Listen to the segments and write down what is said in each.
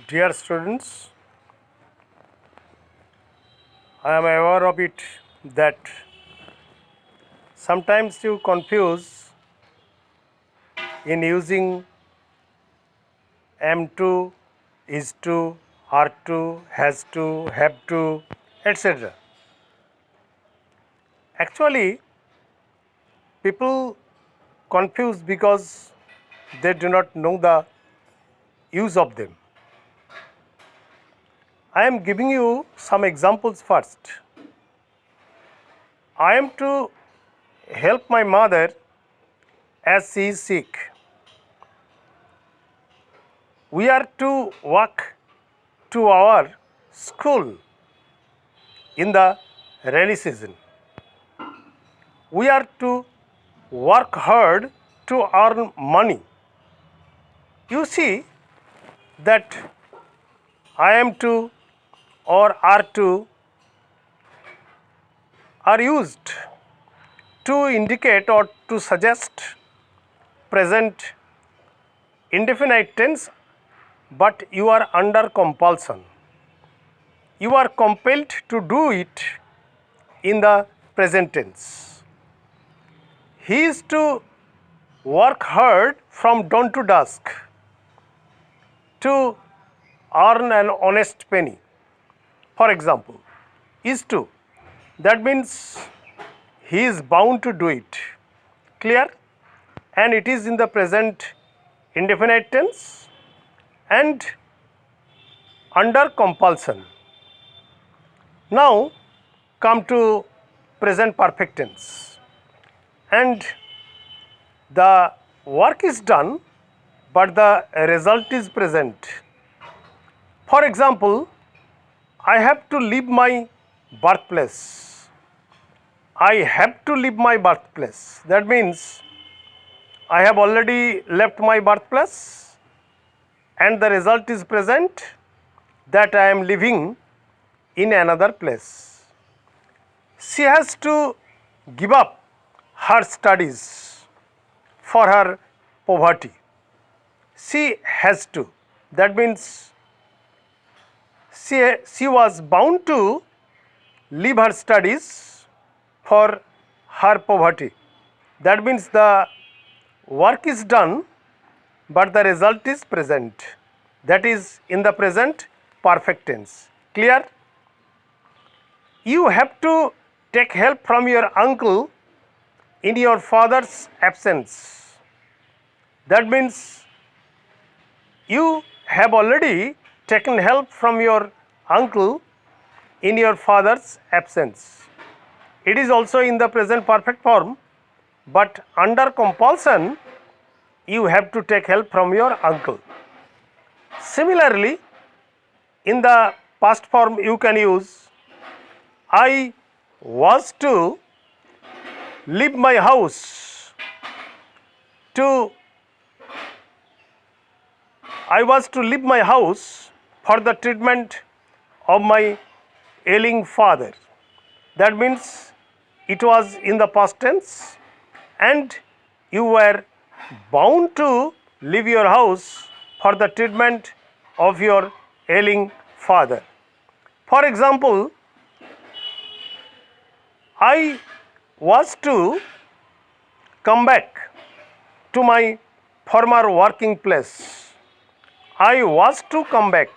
Dear students, I am aware of it that sometimes you confuse in using am to, is to, are to, has to, have to, etc. Actually, people confuse because they do not know the use of them. I am giving you some examples first. I am to help my mother as she is sick. We are to walk to our school in the rainy season. We are to work hard to earn money. You see that I am to or are to are used to indicate or to suggest present indefinite tense, but you are under compulsion. You are compelled to do it in the present tense. He is to work hard from dawn to dusk to earn an honest penny. For example, is to, that means he is bound to do it. Clear? And it is in the present indefinite tense and under compulsion. Now come to present perfect tense, and the work is done but the result is present. For example, I have to leave my birthplace. I have to leave my birthplace. That means I have already left my birthplace and the result is present that I am living in another place. She has to give up her studies for her poverty. She has to. That means she was bound to leave her studies for her poverty. That means the work is done but the result is present. That is in the present perfect tense. Clear? You have to take help from your uncle in your father's absence. That means you have already taken help from your uncle in your father's absence. It is also in the present perfect form, but under compulsion you have to take help from your uncle. Similarly, in the past form you can use I was to leave my house to I was to leave my house for the treatment of my ailing father. That means it was in the past tense and you were bound to leave your house for the treatment of your ailing father. For example, I was to come back to my former working place. I was to come back.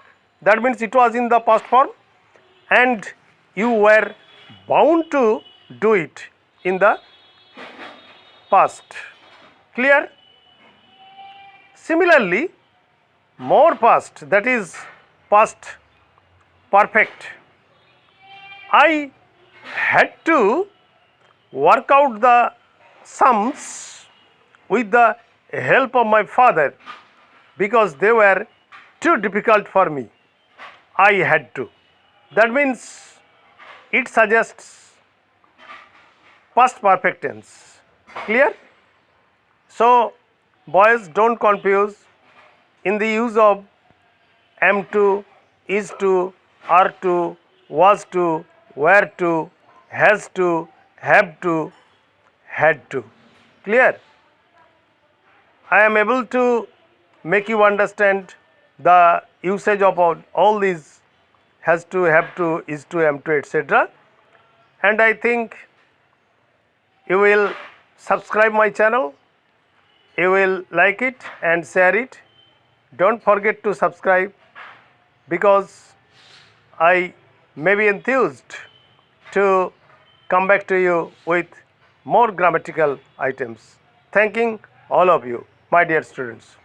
That means it was in the past form and you were bound to do it in the past. Clear? Similarly, more past, that is past perfect. I had to work out the sums with the help of my father because they were too difficult for me. I had to. That means it suggests past perfect tense. Clear? So, boys, don't confuse in the use of am to, is to, are to, was to, were to, has to, have to, had to. Clear? I am able to make you understand the usage of all these has to, have to, is to, am to, etc. And I think you will subscribe my channel, you will like it and share it. Don't forget to subscribe, because I may be enthused to come back to you with more grammatical items. Thanking all of you, my dear students.